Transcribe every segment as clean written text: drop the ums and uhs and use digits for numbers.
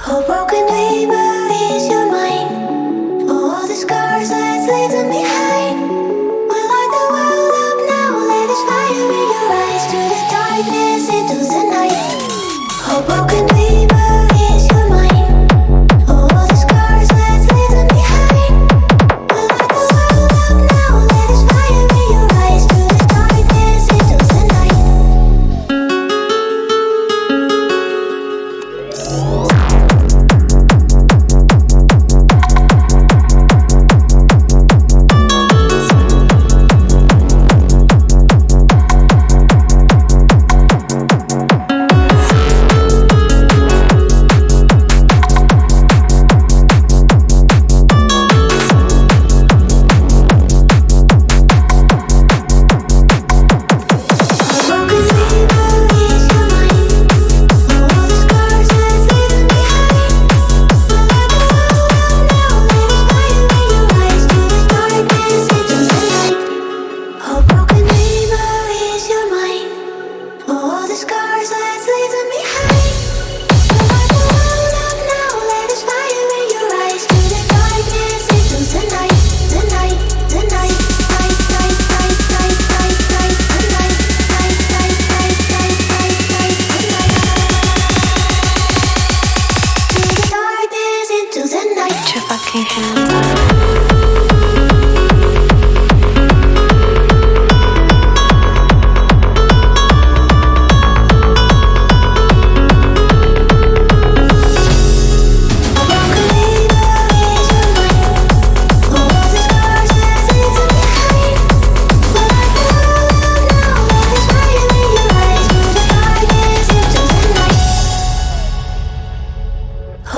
A broken dreamer is your mind. your fucking hands up.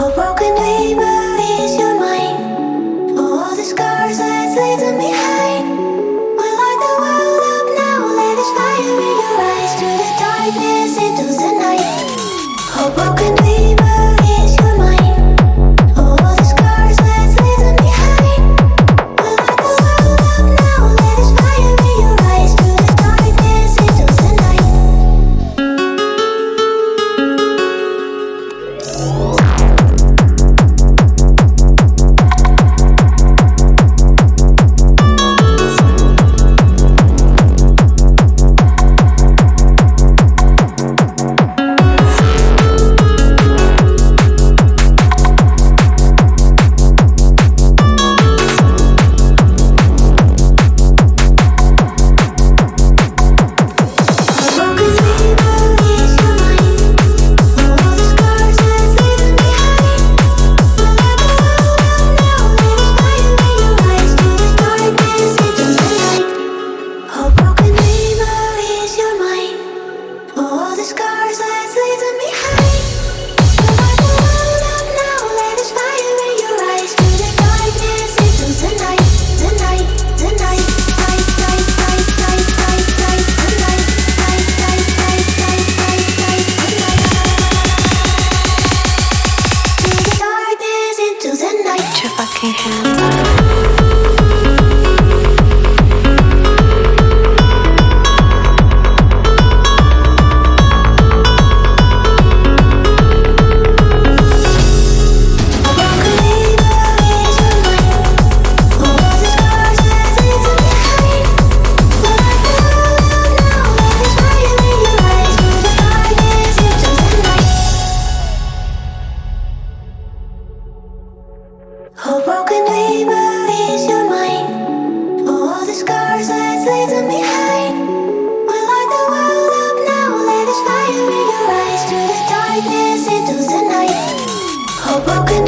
Oh, broken dream, where is your mind? Oh, all the scars let's leave them behind. We light the world up now, let us fire in your eyes. Through the darkness into the night. Oh, broken dream, where is your mind? Oh, all the scars let's leave them behind. We light the world up now, let us fire in your eyes. Through the darkness into the night. Put your fucking hands up. Oh, broken dream, where is your mind? Oh, all the scars, let's leave them behind. We light the world up now, let us fire in your eyes. Through the darkness into the night. Oh, broken